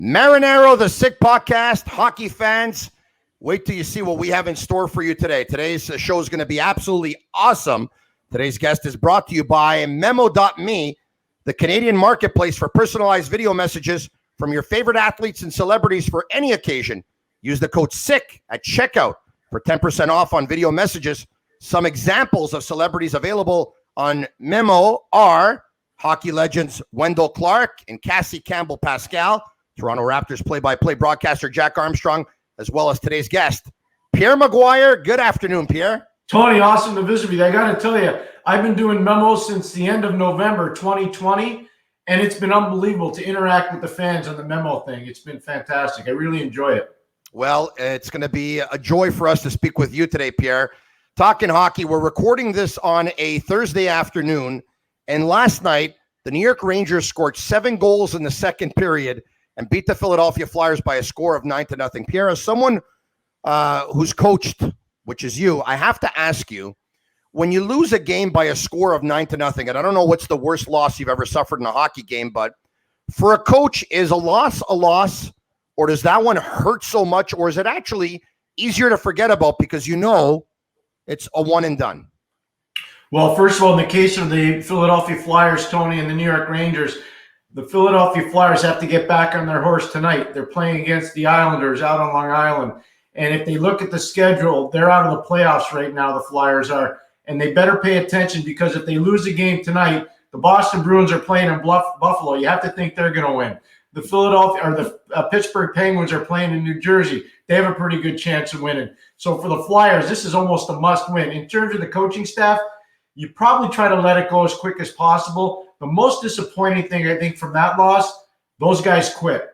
Marinaro, the Sick Podcast. Hockey fans, wait till you see what we have in store for you today. Today's show is going to be absolutely awesome. Today's guest is brought to you by Memo.me, the Canadian marketplace for personalized video messages from your favorite athletes and celebrities for any occasion. Use the code SICK at checkout for 10% off on video messages. Some examples of celebrities available on Memo are hockey legends Wendell Clark and Cassie Campbell-Pascal, Toronto Raptors play-by-play broadcaster Jack Armstrong, as well as today's guest, Pierre McGuire. Good afternoon, Pierre. Tony, awesome to visit with you. I got to tell you, I've been doing memos since the end of November 2020, and it's been unbelievable to interact with the fans on the memo thing. It's been fantastic. I really enjoy it. Well, it's going to be a joy for us to speak with you today, Pierre. Talking hockey, we're recording this on a Thursday afternoon, and last night, the New York Rangers scored 7 goals in the second period and beat the Philadelphia Flyers by a score of 9-0. Pierre, as someone who's coached, which is you, I have to ask you, when you lose a game by a score of 9-0, and I don't know what's the worst loss you've ever suffered in a hockey game, but for a coach, is a loss, or does that one hurt so much, or is it actually easier to forget about because you know it's a one and done? Well, first of all, in the case of the Philadelphia Flyers, Tony, and the New York Rangers, the Philadelphia Flyers have to get back on their horse tonight. They're playing against the Islanders out on Long Island. And if they look at the schedule, they're out of the playoffs right now, the Flyers are. And they better pay attention because if they lose a game tonight, the Boston Bruins are playing in Buffalo. You have to think they're going to win. The Pittsburgh Penguins are playing in New Jersey. They have a pretty good chance of winning. So for the Flyers, this is almost a must-win. In terms of the coaching staff, you probably try to let it go as quick as possible. The most disappointing thing, I think, from that loss, those guys quit.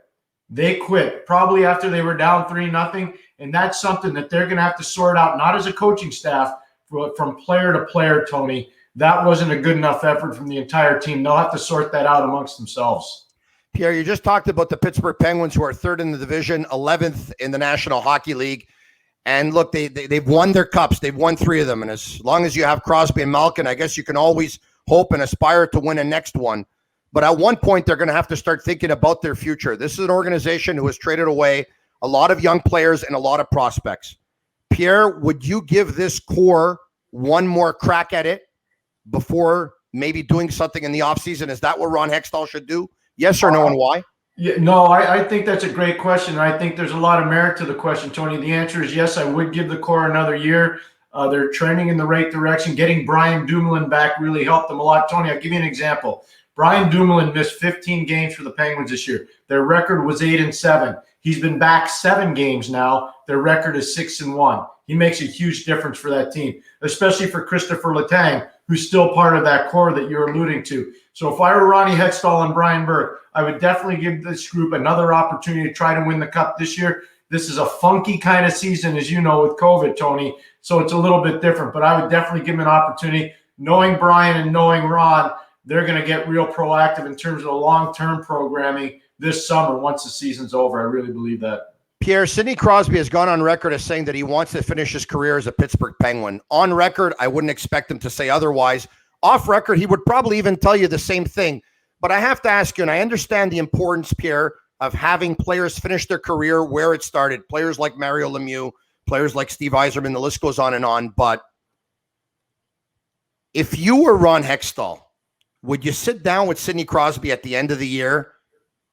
They quit probably after they were down 3-0, and that's something that they're going to have to sort out, not as a coaching staff, but from player to player, Tony. That wasn't a good enough effort from the entire team. They'll have to sort that out amongst themselves. Pierre, you just talked about the Pittsburgh Penguins, who are 3rd in the division, 11th in the National Hockey League. And look, they've won their cups. They've won 3 of them. And as long as you have Crosby and Malkin, I guess you can always hope and aspire to win a next one. But at one point, they're going to have to start thinking about their future. This is an organization who has traded away a lot of young players and a lot of prospects. Pierre, would you give this core one more crack at it before maybe doing something in the offseason? Is that what Ron Hextall should do? Yes or no, and why? Yeah, no, I think that's a great question. I think there's a lot of merit to the question, Tony. The answer is yes, I would give the core another year. They're trending in the right direction. Getting Brian Dumoulin back really helped them a lot. Tony, I'll give you an example. Brian Dumoulin missed 15 games for the Penguins this year. Their record was 8-7. He's been back 7 games now. Their record is 6-1. He makes a huge difference for that team, especially for Christopher Letang, who's still part of that core that you're alluding to. So if I were Ronnie Hextall and Brian Burke, I would definitely give this group another opportunity to try to win the cup this year. This is a funky kind of season, as you know, with COVID, Tony. So it's a little bit different, but I would definitely give him an opportunity. Knowing Brian and knowing Ron, they're going to get real proactive in terms of the long-term programming this summer once the season's over. I really believe that. Pierre, Sidney Crosby has gone on record as saying that he wants to finish his career as a Pittsburgh Penguin. On record, I wouldn't expect him to say otherwise. Off record, he would probably even tell you the same thing. But I have to ask you, and I understand the importance, Pierre, of having players finish their career where it started. Players like Mario Lemieux, players like Steve Yzerman, the list goes on and on. But if you were Ron Hextall, would you sit down with Sidney Crosby at the end of the year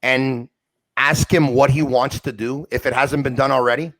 and ask him what he wants to do if it hasn't been done already?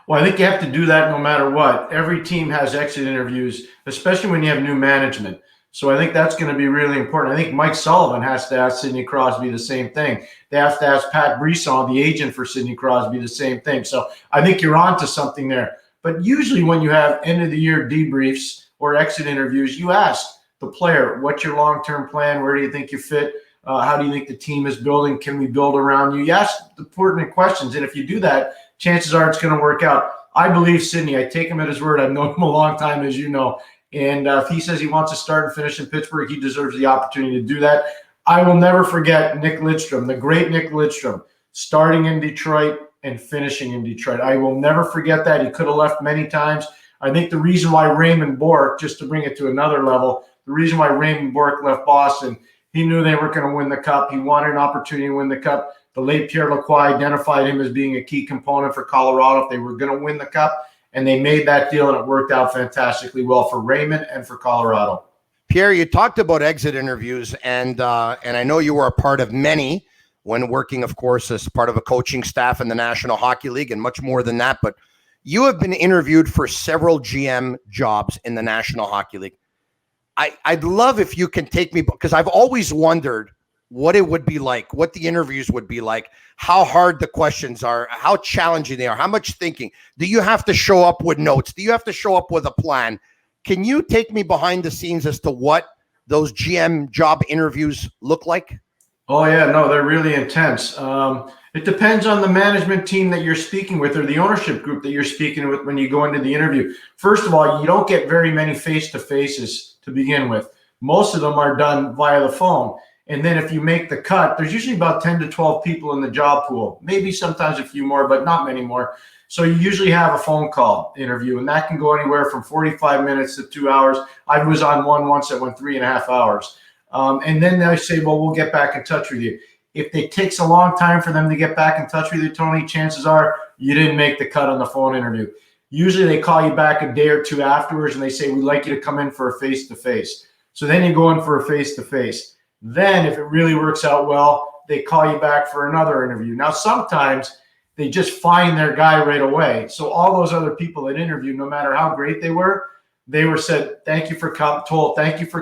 Well, I think you have to do that no matter what. Every team has exit interviews, especially when you have new management. So I think that's going to be really important. I think Mike Sullivan has to ask Sidney Crosby the same thing. They have to ask Pat Brisson, the agent for Sidney Crosby, the same thing. So I think you're on to something there. But usually when you have end-of-the-year debriefs or exit interviews, you ask the player, what's your long-term plan? Where do you think you fit? How do you think the team is building? Can we build around you? You ask the pertinent questions, and if you do that, chances are it's going to work out. I believe Sidney. I take him at his word. I've known him a long time, as you know. And if he says he wants to start and finish in Pittsburgh, he deserves the opportunity to do that. I will never forget Nick Lidstrom, the great Nick Lidstrom, starting in Detroit and finishing in Detroit. I will never forget that. He could have left many times. I think the reason why Raymond Bourque, just to bring it to another level, the reason why Raymond Bourque left Boston, he knew they were going to win the cup. He wanted an opportunity to win the cup. The The late Pierre Lacroix identified him as being a key component for Colorado if they were going to win the Cup, and they made that deal, and it worked out fantastically well for Raymond and for Colorado. Pierre, you talked about exit interviews, and I know you were a part of many when working, of course, as part of a coaching staff in the National Hockey League and much more than that. But you have been interviewed for several GM jobs in the National Hockey League. I'd love if you can take me, because I've always wondered what it would be like, what the interviews would be like, how hard the questions are, how challenging they are, how much thinking. Do you have to show up with notes? Do you have to show up with a plan? Can you take me behind the scenes as to what those GM job interviews look like? Oh, yeah, no, they're really intense. It depends on the management team that you're speaking with or the ownership group that you're speaking with when you go into the interview. First of all, you don't get very many face-to-faces to begin with. Most of them are done via the phone. And then if you make the cut, there's usually about 10 to 12 people in the job pool, maybe sometimes a few more, but not many more. So you usually have a phone call interview, and that can go anywhere from 45 minutes to 2 hours. I was on one once that went 3.5 hours. And then they say, well, we'll get back in touch with you. If it takes a long time for them to get back in touch with you, Tony, chances are you didn't make the cut on the phone interview. Usually they call you back a day or two afterwards, and they say, we'd like you to come in for a face-to-face. So then you go in for a face-to-face. Then if it really works out well, they call you back for another interview. Now, sometimes they just find their guy right away. So all those other people that interviewed, no matter how great they were said, thank you for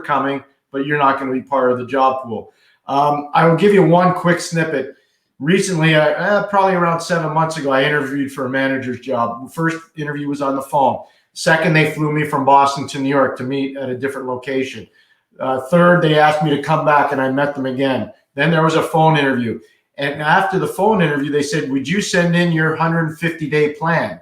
coming, but you're not going to be part of the job pool. I will give you one quick snippet. Recently, probably around 7 months ago, I interviewed for a manager's job. The first interview was on the phone. Second, they flew me from Boston to New York to meet at a different location. Third, they asked me to come back, and I met them again. Then there was a phone interview. And after the phone interview, they said, would you send in your 150-day plan?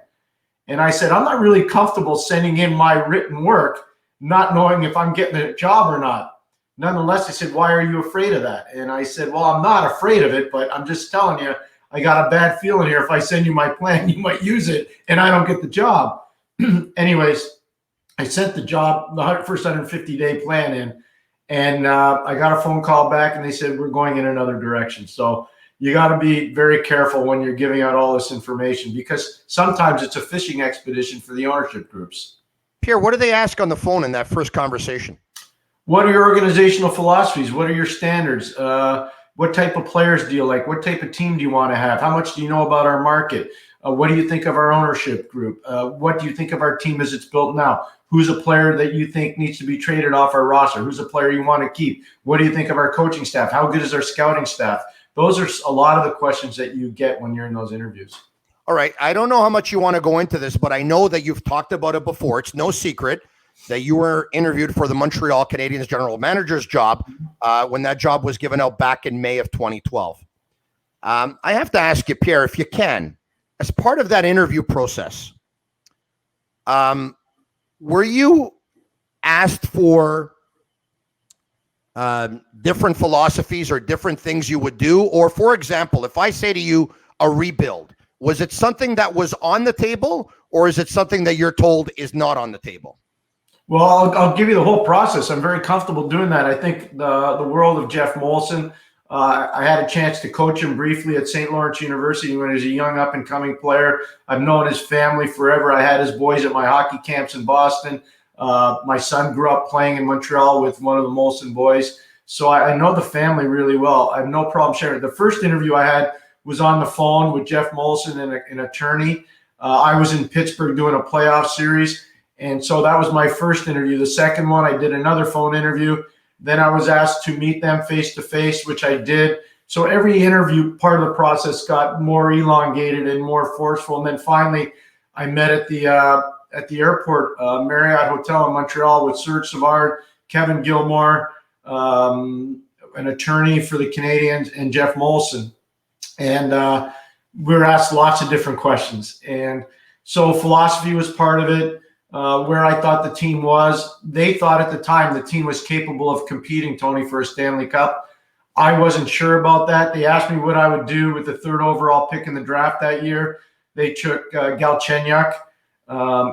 And I said, I'm not really comfortable sending in my written work, not knowing if I'm getting a job or not. Nonetheless, they said, why are you afraid of that? And I said, well, I'm not afraid of it, but I'm just telling you, I got a bad feeling here. If I send you my plan, you might use it, and I don't get the job. Anyways, I sent the first 150-day plan in, and I got a phone call back, and they said, we're going in another direction. So you got to be very careful when you're giving out all this information, because sometimes it's a fishing expedition for the ownership groups. Pierre, what do they ask on the phone in that first conversation? What are your organizational philosophies? What are your standards? What type of players do you like? What type of team do you want to have? How much do you know about our market? What do you think of our ownership group? What do you think of our team as it's built now? Who's a player that you think needs to be traded off our roster? Who's a player you want to keep? What do you think of our coaching staff? How good is our scouting staff? Those are a lot of the questions that you get when you're in those interviews. All right. I don't know how much you want to go into this, but I know that you've talked about it before. It's no secret that you were interviewed for the Montreal Canadiens general manager's job when that job was given out back in May of 2012. I have to ask you, Pierre, if you can, as part of that interview process, were you asked for different philosophies or different things you would do? Or, for example, if I say to you a rebuild, was it something that was on the table, or is it something that you're told is not on the table? Well, I'll give you the whole process. I'm very comfortable doing that. I think the world of Jeff Molson. I had a chance to coach him briefly at St. Lawrence University when he was a young up-and-coming player. I've known his family forever. I had his boys at my hockey camps in Boston. My son grew up playing in Montreal with one of the Molson boys. So I know the family really well. I have no problem sharing it. The first interview I had was on the phone with Jeff Molson and an attorney. I was in Pittsburgh doing a playoff series. And so that was my first interview. The second one, I did another phone interview. Then I was asked to meet them face-to-face, which I did. So every interview part of the process got more elongated and more forceful. And then finally, I met at the airport, Marriott Hotel in Montreal with Serge Savard, Kevin Gilmore, an attorney for the Canadiens, and Jeff Molson. And we were asked lots of different questions. And so philosophy was part of it. Where I thought the team was. They thought at the time the team was capable of competing, Tony, for a Stanley Cup. I wasn't sure about that. They asked me what I would do with the third overall pick in the draft that year. They took Galchenyuk,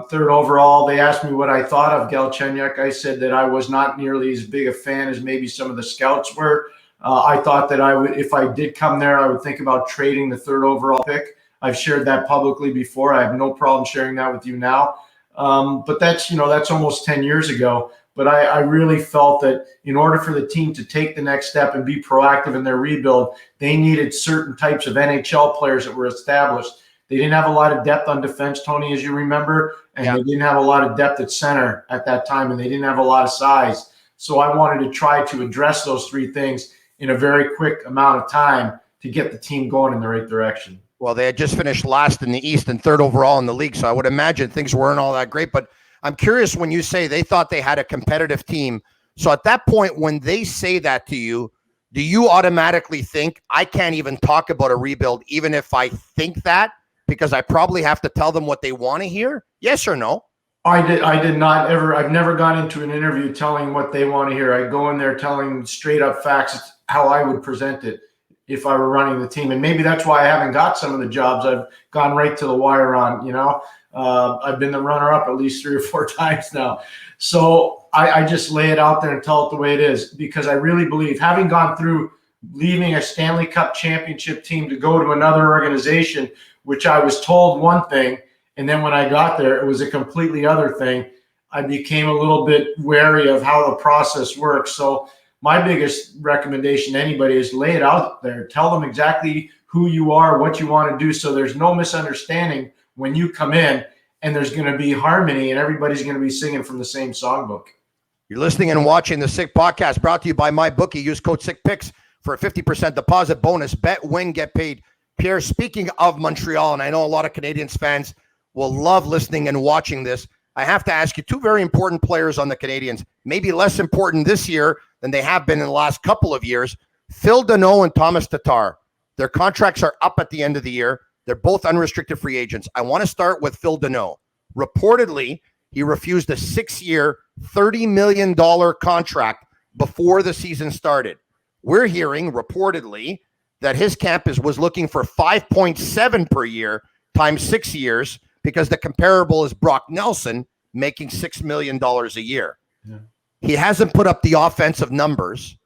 third overall. They asked me what I thought of Galchenyuk. I said that I was not nearly as big a fan as maybe some of the scouts were. I thought that I would, if I did come there, I would think about trading the 3rd overall pick. I've shared that publicly before. I have no problem sharing that with you now. But that's almost 10 years ago. But I really felt that in order for the team to take the next step and be proactive in their rebuild, they needed certain types of NHL players that were established. They didn't have a lot of depth on defense, Tony, as you remember, and they didn't have a lot of depth at center at that time, and they didn't have a lot of size. So I wanted to try to address those 3 things in a very quick amount of time to get the team going in the right direction. Well, they had just finished last in the East and 3rd overall in the league, so I would imagine things weren't all that great. But I'm curious, when you say they thought they had a competitive team, so at that point, when they say that to you, do you automatically think, I can't even talk about a rebuild, even if I think that, because I probably have to tell them what they want to hear? Yes or no? I did not ever. I've never gone into an interview telling what they want to hear. I go in there telling straight up facts. It's how I would present it if I were running the team. And maybe that's why I haven't got some of the jobs I've gone right to the wire on, I've been the runner-up at least 3 or 4 times now. So I just lay it out there and tell it the way it is, because I really believe, having gone through leaving a Stanley Cup championship team to go to another organization, which I was told one thing, and then when I got there, it was a completely other thing. I became a little bit wary of how the process works. So my biggest recommendation to anybody is lay it out there. Tell them exactly who you are, what you want to do, so there's no misunderstanding when you come in, and there's going to be harmony and everybody's going to be singing from the same songbook. You're listening and watching the Sick Podcast, brought to you by MyBookie. Use code SICKPICKS for a 50% deposit bonus. Bet, win, get paid. Pierre, speaking of Montreal, and I know a lot of Canadiens fans will love listening and watching this, I have to ask you 2 very important players on the Canadiens, maybe less important this year than they have been in the last couple of years. Phil Dino and Thomas Tatar. Their contracts are up at the end of the year. They're both unrestricted free agents. I want to start with Phil Dino. Reportedly, he refused a 6-year, $30 million contract before the season started. We're hearing, reportedly, that his camp was looking for 5.7 per year times 6 years, because the comparable is Brock Nelson making $6 million a year. Yeah. He hasn't put up the offensive numbers.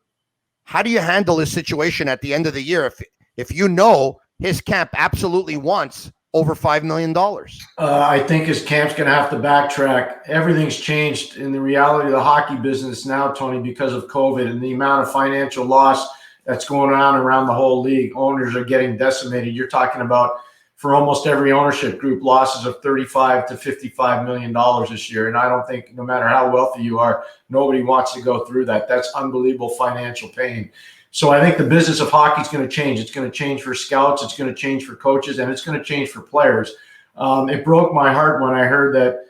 How do you handle his situation at the end of the year if you know his camp absolutely wants over $5 million? I think his camp's going to have to backtrack. Everything's changed in the reality of the hockey business now, Tony, because of COVID and the amount of financial loss that's going on around the whole league. Owners are getting decimated. You're talking about, for almost every ownership group, losses of $35 to $55 million this year. And I don't think, no matter how wealthy you are, nobody wants to go through that. That's unbelievable financial pain. So I think the business of hockey is going to change. It's going to change for scouts. It's going to change for coaches, and it's going to change for players. It broke my heart when I heard that,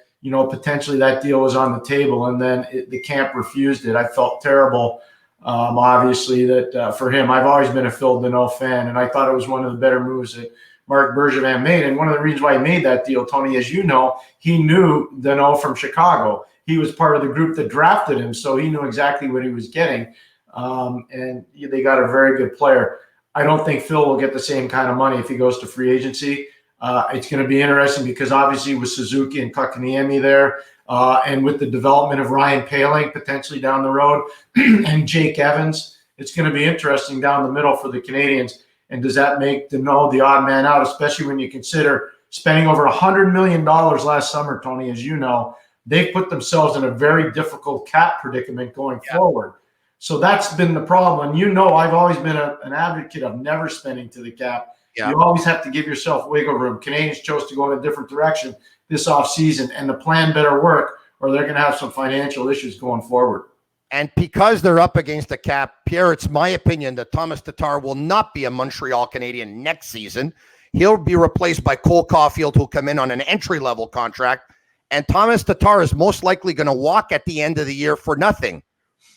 potentially that deal was on the table, and then the camp refused it. I felt terrible. Obviously, that for him, I've always been a Phil Dino fan, and I thought it was one of the better moves that Marc Bergevin made. And one of the reasons why he made that deal, Tony, as you know, he knew Dino from Chicago. He was part of the group that drafted him, so he knew exactly what he was getting. And they got a very good player. I don't think Phil will get the same kind of money if he goes to free agency. It's going to be interesting because obviously with Suzuki and Kotkaniemi there, and with the development of Ryan Poehling potentially down the road and Jake Evans, it's going to be interesting down the middle for the Canadiens. And does that make Dino the odd man out, especially when you consider spending over $100 million last summer, Tony, as you know? They've put themselves in a very difficult cap predicament going forward. So that's been the problem. And I've always been an advocate of never spending to the cap. Yeah. You always have to give yourself wiggle room. Canadians chose to go in a different direction this offseason, and the plan better work or they're going to have some financial issues going forward. And because they're up against the cap, Pierre, it's my opinion that Thomas Tatar will not be a Montreal Canadien next season. He'll be replaced by Cole Caulfield, who'll come in on an entry-level contract. And Thomas Tatar is most likely going to walk at the end of the year for nothing.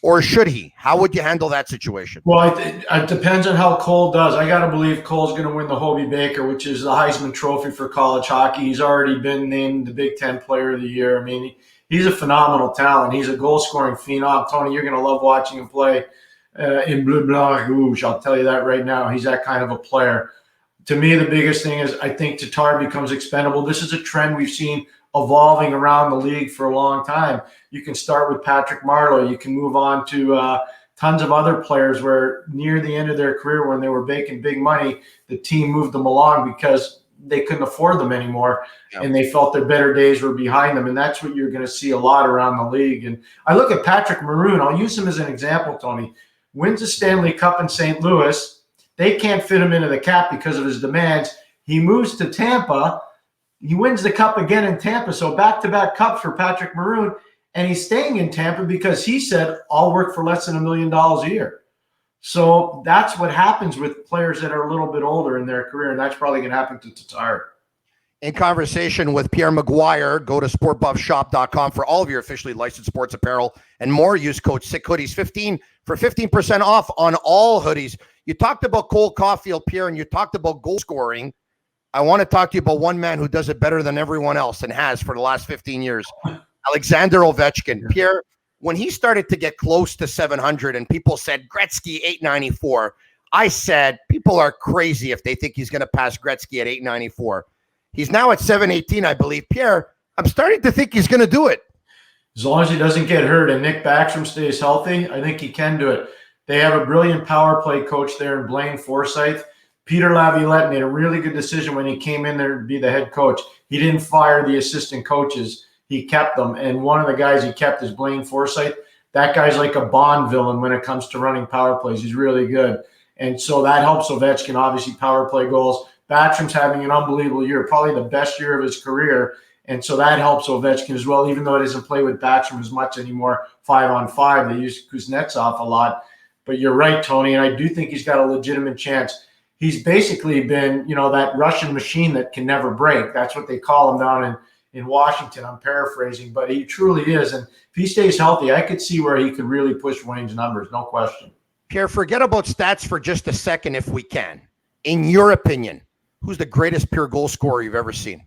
Or should he? How would you handle that situation? Well, it depends on how Cole does. I got to believe Cole's going to win the Hobey Baker, which is the Heisman Trophy for college hockey. He's already been named the Big Ten Player of the Year. I mean, he's a phenomenal talent. He's a goal-scoring phenom. Tony, you're going to love watching him play in Bleu Blanc Rouge. I'll tell you that right now. He's that kind of a player. To me, the biggest thing is I think Tatar becomes expendable. This is a trend we've seen evolving around the league for a long time. You can start with Patrick Marleau. You can move on to tons of other players where near the end of their career when they were making big money, the team moved them along because they couldn't afford them anymore, and they felt their better days were behind them. And that's what you're going to see a lot around the league. And I look at Patrick Maroon. I'll use him as an example, Tony. Wins a Stanley Cup in St. Louis. They can't fit him into the cap because of his demands. He moves to Tampa. He wins the cup again in Tampa. So back-to-back cups for Patrick Maroon. And he's staying in Tampa because he said, I'll work for less than $1 million a year. So that's what happens with players that are a little bit older in their career. And that's probably going to happen to Tatar. In conversation with Pierre McGuire, go to sportbuffshop.com for all of your officially licensed sports apparel and more. Use code SICKHoodies 15 for 15% off on all hoodies. You talked about Cole Caulfield, Pierre, and you talked about goal scoring. I want to talk to you about one man who does it better than everyone else and has for the last 15 years, Alexander Ovechkin. Pierre, when he started to get close to 700 and people said Gretzky 894, I said people are crazy if they think he's going to pass Gretzky at 894. He's now at 718, I believe. Pierre, I'm starting to think he's going to do it. As long as he doesn't get hurt and Nick Backstrom stays healthy, I think he can do it. They have a brilliant power play coach there in Blaine Forsythe. Peter Laviolette made a really good decision when he came in there to be the head coach. He didn't fire the assistant coaches. He kept them. And one of the guys he kept is Blaine Forsythe. That guy's like a Bond villain when it comes to running power plays. He's really good. And so that helps Ovechkin, obviously, power play goals. Backstrom's having an unbelievable year, probably the best year of his career. And so that helps Ovechkin as well, even though it doesn't play with Backstrom as much anymore, 5-on-5. They use Kuznetsov a lot. But you're right, Tony, and I do think he's got a legitimate chance. He's basically been, that Russian machine that can never break. That's what they call him down in Washington. I'm paraphrasing, but he truly is. And if he stays healthy, I could see where he could really push Wayne's numbers, no question. Pierre, forget about stats for just a second if we can. In your opinion, who's the greatest pure goal scorer you've ever seen?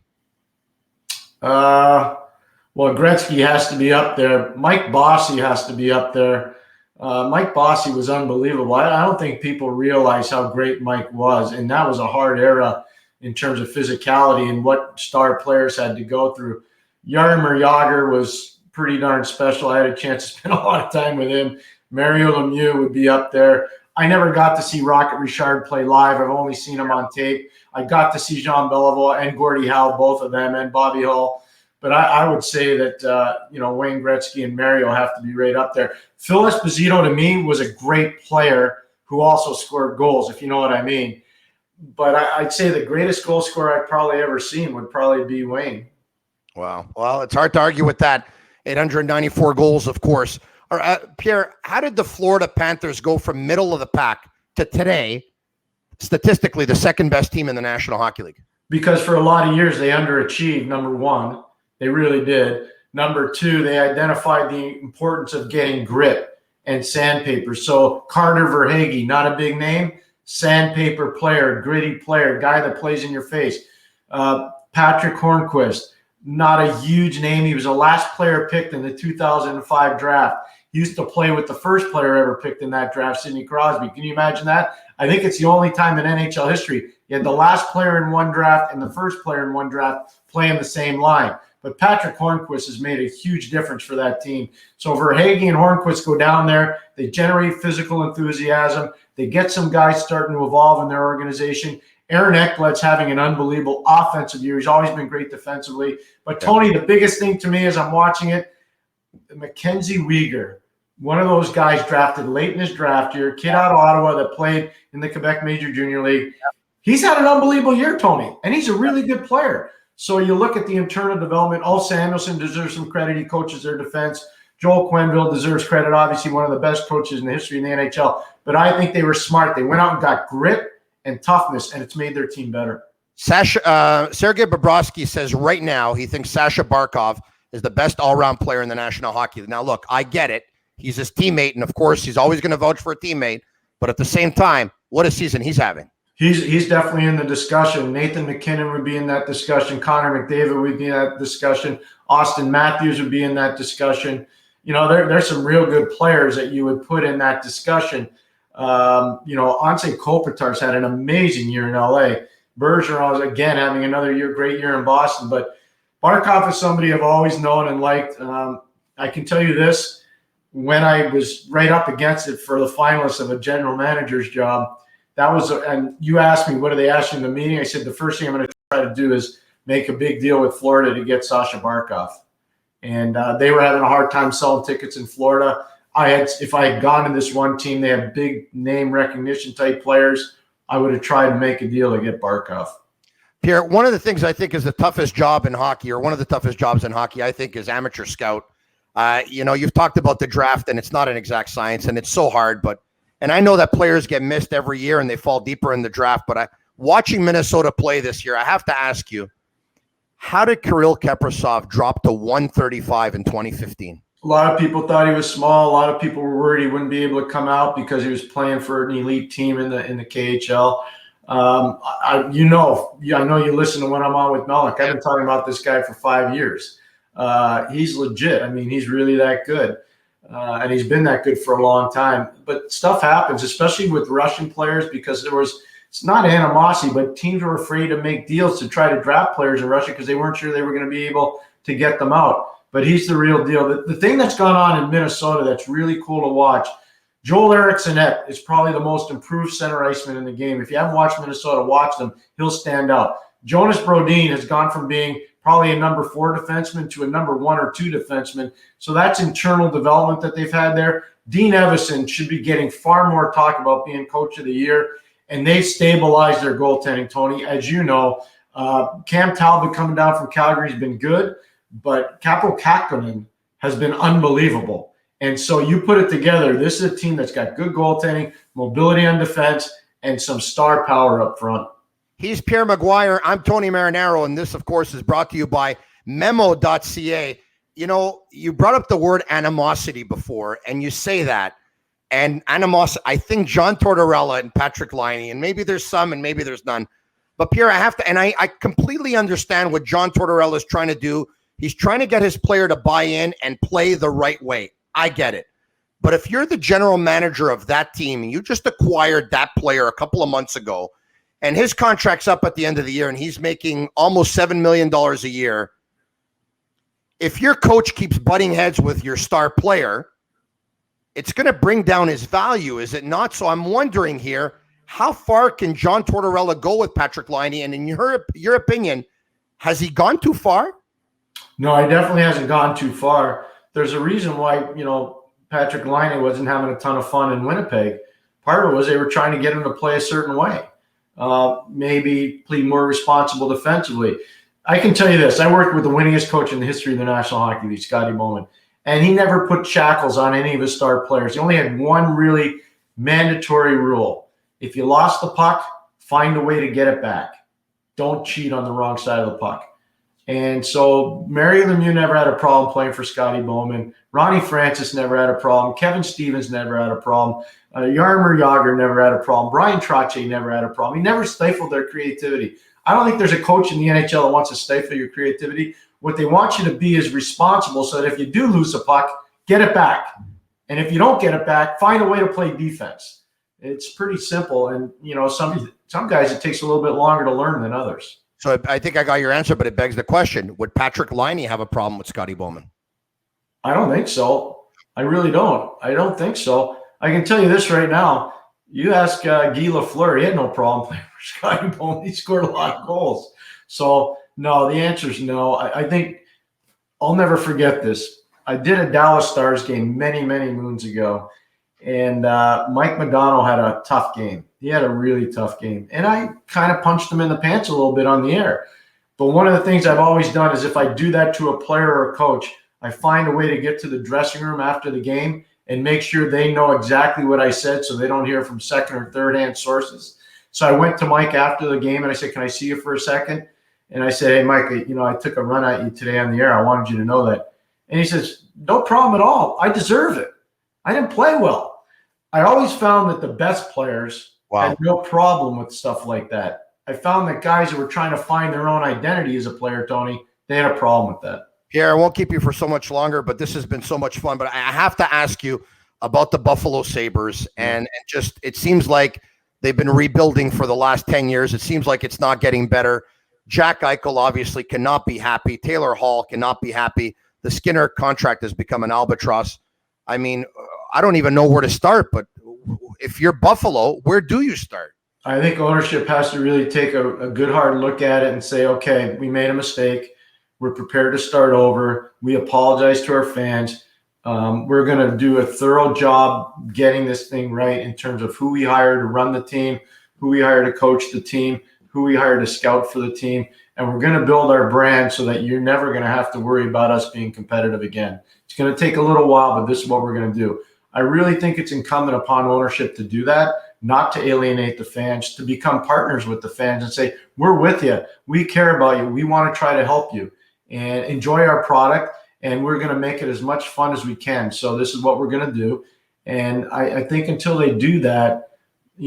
Well, Gretzky has to be up there. Mike Bossy has to be up there. Mike Bossy was unbelievable. I don't think people realize how great Mike was, and that was a hard era in terms of physicality and what star players had to go through. Jaromir Jagr was pretty darn special. I had a chance to spend a lot of time with him. Mario Lemieux would be up there. I never got to see Rocket Richard play live. I've only seen him on tape. I got to see Jean Beliveau and Gordie Howe, both of them, and Bobby Hull. But I would say that, Wayne Gretzky and Mario have to be right up there. Phil Esposito, to me, was a great player who also scored goals, if you know what I mean. But I'd say the greatest goal scorer I've probably ever seen would probably be Wayne. Wow. Well, it's hard to argue with that. 894 goals, of course. Pierre, how did the Florida Panthers go from middle of the pack to today, statistically, the second best team in the National Hockey League? Because for a lot of years, they underachieved, number one. They really did. Number two, they identified the importance of getting grit and sandpaper. So Carter Verhaeghe, not a big name, sandpaper player, gritty player, guy that plays in your face. Patrick Hornqvist, not a huge name. He was the last player picked in the 2005 draft. He used to play with the first player ever picked in that draft, Sidney Crosby. Can you imagine that? I think it's the only time in NHL history you had the last player in one draft and the first player in one draft playing the same line. But Patrick Hornqvist has made a huge difference for that team. So Verhaeghe and Hornqvist go down there. They generate physical enthusiasm. They get some guys starting to evolve in their organization. Aaron Ekblad's having an unbelievable offensive year. He's always been great defensively. But, Tony, the biggest thing to me as I'm watching it, Mackenzie Wieger, one of those guys drafted late in his draft year, kid out of Ottawa that played in the Quebec Major Junior League. He's had an unbelievable year, Tony, and he's a really good player. So you look at the internal development. Al Samuelson deserves some credit. He coaches their defense. Joel Quenneville deserves credit, obviously one of the best coaches in the history of the NHL. But I think they were smart. They went out and got grit and toughness, and it's made their team better. Sergei Bobrovsky says right now he thinks Sasha Barkov is the best all-around player in the National Hockey League. Now, look, I get it. He's his teammate, and, of course, he's always going to vouch for a teammate. But at the same time, what a season he's having. He's definitely in the discussion. Nathan McKinnon would be in that discussion. Connor McDavid would be in that discussion. Austin Matthews would be in that discussion. There's some real good players that you would put in that discussion. Anze Kopitar's had an amazing year in LA. Bergeron is, again, having another great year in Boston. But Barkov is somebody I've always known and liked. I can tell you this. when I was right up against it for the finalists of a general manager's job, and you asked me, what do they ask you in the meeting? I said, the first thing I'm going to try to do is make a big deal with Florida to get Sasha Barkov. And they were having a hard time selling tickets in Florida. If I had gone to this one team, they have big name recognition type players, I would have tried to make a deal to get Barkov. Pierre, one of the things I think is the toughest job in hockey, or one of the toughest jobs in hockey, I think, is amateur scout. You've talked about the draft, and it's not an exact science, and it's so hard. And I know that players get missed every year, and they fall deeper in the draft. But watching Minnesota play this year, I have to ask you, how did Kirill Kaprizov drop to 135 in 2015? A lot of people thought he was small. A lot of people were worried he wouldn't be able to come out because he was playing for an elite team in the KHL. I know you listen to when I'm on with Melnick. I've been talking about this guy for 5 years. He's legit. I mean, he's really that good. And he's been that good for a long time. But stuff happens, especially with Russian players, because it's not animosity, but teams were afraid to make deals to try to draft players in Russia because they weren't sure they were going to be able to get them out. But he's the real deal. The thing that's gone on in Minnesota that's really cool to watch, Joel Eriksson is probably the most improved center iceman in the game. If you haven't watched Minnesota, watch them. He'll stand out. Jonas Brodin has gone from being probably a number 4 defenseman to a number 1 or 2 defenseman. So that's internal development that they've had there. Dean Evison should be getting far more talk about being coach of the year. And they've stabilized their goaltending, Tony. As you know, Cam Talbot coming down from Calgary has been good, but Kaapo Kähkönen has been unbelievable. And so you put it together, this is a team that's got good goaltending, mobility on defense, and some star power up front. He's Pierre McGuire. I'm Tony Marinaro, and this, of course, is brought to you by Memo.ca. You brought up the word animosity before, and you say that. And animosity, I think John Tortorella and Patrick Liney, and maybe there's some and maybe there's none. But Pierre, I completely understand what John Tortorella is trying to do. He's trying to get his player to buy in and play the right way. I get it. But if you're the general manager of that team and you just acquired that player a couple of months ago, and his contract's up at the end of the year and he's making almost $7 million a year, if your coach keeps butting heads with your star player, it's going to bring down his value, is it not? So I'm wondering here, how far can John Tortorella go with Patrick Liney? And in your opinion, has he gone too far? No, he definitely hasn't gone too far. There's a reason why, Patrick Liney wasn't having a ton of fun in Winnipeg. Part of it was they were trying to get him to play a certain way, maybe play more responsible defensively. I can tell you this. I worked with the winningest coach in the history of the National Hockey League, Scotty Bowman, and he never put shackles on any of his star players. He only had one really mandatory rule. If you lost the puck, find a way to get it back. Don't cheat on the wrong side of the puck. And so Mario Lemieux never had a problem playing for Scotty Bowman. Ronnie Francis never had a problem. Kevin Stevens never had a problem. Jaromir Jagr never had a problem. Brian Trottier never had a problem. He never stifled their creativity. I don't think there's a coach in the NHL that wants to stifle your creativity. What they want you to be is responsible so that if you do lose a puck, get it back. And if you don't get it back, find a way to play defense. It's pretty simple. And, some guys, it takes a little bit longer to learn than others. So I think I got your answer, but it begs the question, would Patrick Liney have a problem with Scotty Bowman? I don't think so. I really don't. I don't think so. I can tell you this right now. You ask Guy Lafleur, he had no problem playing for Scotty Bowman. He scored a lot of goals. So, no, the answer is no. I think I'll never forget this. I did a Dallas Stars game many, many moons ago, and Mike Modano had a tough game. He had a really tough game. And I kind of punched him in the pants a little bit on the air. But one of the things I've always done is if I do that to a player or a coach, I find a way to get to the dressing room after the game and make sure they know exactly what I said so they don't hear from second or third-hand sources. So I went to Mike after the game and I said, "Can I see you for a second?" And I said, "Hey, Mike, I took a run at you today on the air. I wanted you to know that." And he says, "No problem at all. I deserve it. I didn't play well." I always found that the best players had no problem with stuff like that. I found that guys who were trying to find their own identity as a player, Tony, they had a problem with that. Pierre, I won't keep you for so much longer, but this has been so much fun. But I have to ask you about the Buffalo Sabres. And just it seems like they've been rebuilding for the last 10 years. It seems like it's not getting better. Jack Eichel obviously cannot be happy. Taylor Hall cannot be happy. The Skinner contract has become an albatross. I mean, I don't even know where to start, but if you're Buffalo, where do you start? I think ownership has to really take a good hard look at it and say, okay, we made a mistake. We're prepared to start over. We apologize to our fans. We're going to do a thorough job getting this thing right in terms of who we hire to run the team, who we hire to coach the team, who we hire to scout for the team. And we're going to build our brand so that you're never going to have to worry about us being competitive again. It's going to take a little while, but this is what we're going to do. I really think it's incumbent upon ownership to do that, not to alienate the fans, to become partners with the fans and say, we're with you. We care about you. We want to try to help you and enjoy our product. And we're going to make it as much fun as we can. So this is what we're going to do. And I think until they do that,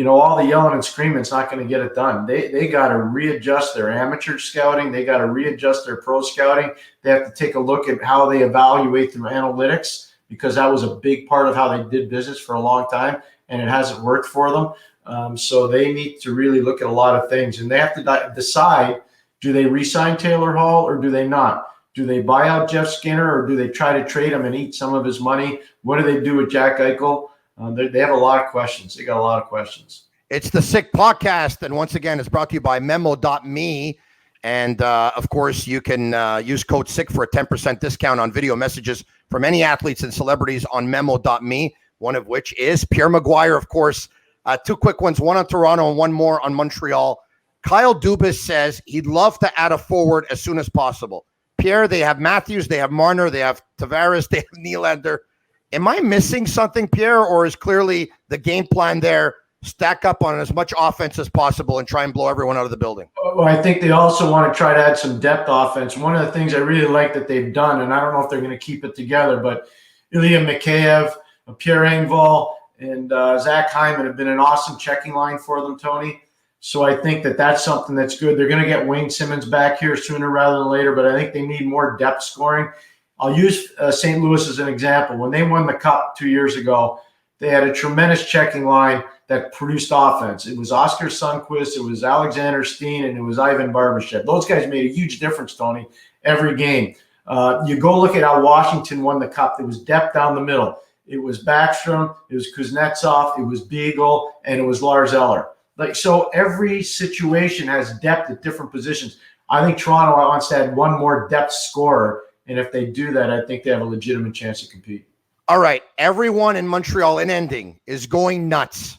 all the yelling and screaming is not going to get it done. They got to readjust their amateur scouting. They got to readjust their pro scouting. They have to take a look at how they evaluate through analytics, because that was a big part of how they did business for a long time, and it hasn't worked for them. So they need to really look at a lot of things, and they have to decide, do they re-sign Taylor Hall or do they not? Do they buy out Jeff Skinner, or do they try to trade him and eat some of his money? What do they do with Jack Eichel? They have a lot of questions. They got a lot of questions. It's the Sick Podcast, and once again, it's brought to you by Memo.me. And, of course, you can use code SICK for a 10% discount on video messages from any athletes and celebrities on Memo.me, one of which is Pierre McGuire, of course. Two quick ones, one on Toronto and one more on Montreal. Kyle Dubas says he'd love to add a forward as soon as possible. Pierre, they have Matthews, they have Marner, they have Tavares, they have Nylander. Am I missing something, Pierre, or is clearly the game plan there stack up on as much offense as possible and try and blow everyone out of the building? Well, I think they also want to try to add some depth offense. One of the things I really like that they've done, and I don't know if they're going to keep it together, but Ilya Mikheyev, Pierre Engvall, and Zach Hyman have been an awesome checking line for them, Tony. So I think that's something that's good. They're going to get Wayne Simmons back here sooner rather than later, but I think they need more depth scoring. I'll use St. Louis as an example. When they won the Cup 2 years ago, they had a tremendous checking line that produced offense. It was Oscar Sundqvist, it was Alexander Steen, and it was Ivan Barbashev. Those guys made a huge difference, Tony, every game. You go look at how Washington won the Cup. There was depth down the middle. It was Backstrom, it was Kuznetsov, it was Beagle, and it was Lars Eller. So every situation has depth at different positions. I think Toronto wants to add one more depth scorer, and if they do that, I think they have a legitimate chance to compete. All right, everyone in Montreal, in ending, is going nuts.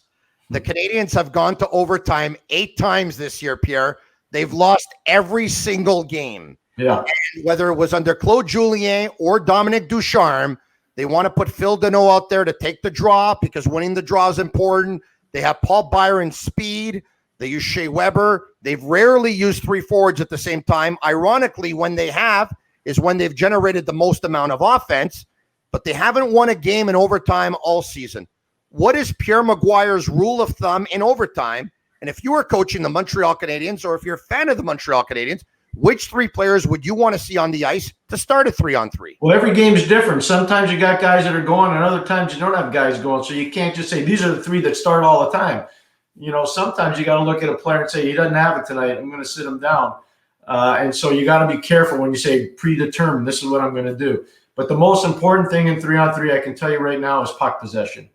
The Canadiens have gone to overtime 8 times this year, Pierre. They've lost every single game. Yeah. And whether it was under Claude Julien or Dominic Ducharme, they want to put Phil Danault out there to take the draw because winning the draw is important. They have Paul Byron's speed. They use Shea Weber. They've rarely used 3 forwards at the same time. Ironically, when they have is when they've generated the most amount of offense, but they haven't won a game in overtime all season. What is Pierre McGuire's rule of thumb in overtime? And if you were coaching the Montreal Canadiens, or if you're a fan of the Montreal Canadiens, which 3 players would you want to see on the ice to start a 3-on-3? Well, every game is different. Sometimes you got guys that are going, and other times you don't have guys going. So you can't just say these are the 3 that start all the time. Sometimes you got to look at a player and say he doesn't have it tonight. I'm going to sit him down. And so you got to be careful when you say predetermined. This is what I'm going to do. But the most important thing in 3-on-3, I can tell you right now, is puck possession.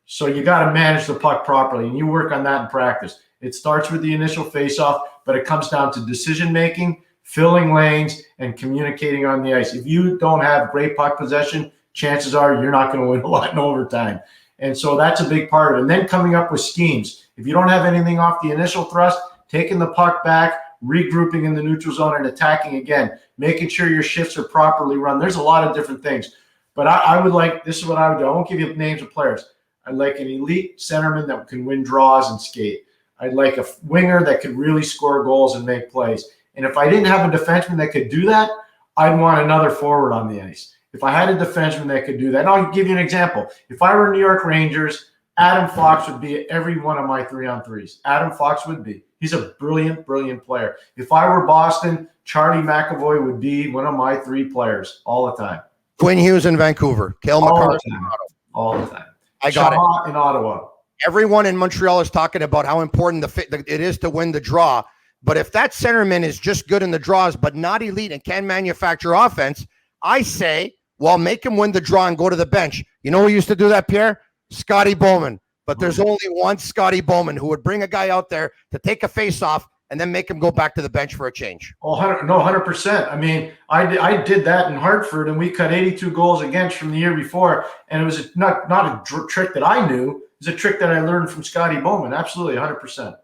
So you got to manage the puck properly, and you work on that in practice. It starts with the initial faceoff, but it comes down to decision-making, filling lanes, and communicating on the ice. If you don't have great puck possession, chances are you're not going to win a lot in overtime. And so that's a big part of it. And then coming up with schemes. If you don't have anything off the initial thrust, taking the puck back, regrouping in the neutral zone and attacking again, making sure your shifts are properly run. There's a lot of different things. But I would like – this is what I would do. I won't give you names of players. I'd like an elite centerman that can win draws and skate. I'd like a winger that could really score goals and make plays. And if I didn't have a defenseman that could do that, I'd want another forward on the ice. If I had a defenseman that could do that, and I'll give you an example. If I were New York Rangers, Adam Fox would be at every one of my 3-on-3s. Adam Fox would be. He's a brilliant, brilliant player. If I were Boston, Charlie McAvoy would be one of my 3 players all the time. Quinn Hughes in Vancouver. Cale McCarr in Toronto. All the time. I got Shaw in Ottawa. Everyone in Montreal is talking about how important it is to win the draw. But if that centerman is just good in the draws but not elite and can manufacture offense, I say well, make him win the draw and go to the bench. You know who used to do that, Pierre? Scotty Bowman. But there's only one Scotty Bowman who would bring a guy out there to take a face-off and then make him go back to the bench for a change. Oh, 100%. I mean, I did that in Hartford, and we cut 82 goals against from the year before, and it was not a trick that I knew. It was a trick that I learned from Scotty Bowman. Absolutely, 100%.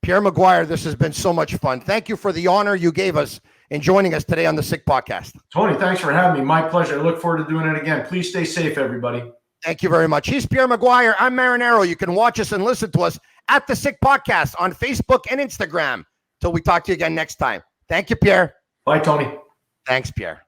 Pierre McGuire, this has been so much fun. Thank you for the honor you gave us in joining us today on the Sick Podcast. Tony, thanks for having me. My pleasure. I look forward to doing it again. Please stay safe, everybody. Thank you very much. He's Pierre McGuire. I'm Marinero. You can watch us and listen to us at the Sick Podcast on Facebook and Instagram. Till we talk to you again next time. Thank you, Pierre. Bye, Tony. Thanks, Pierre.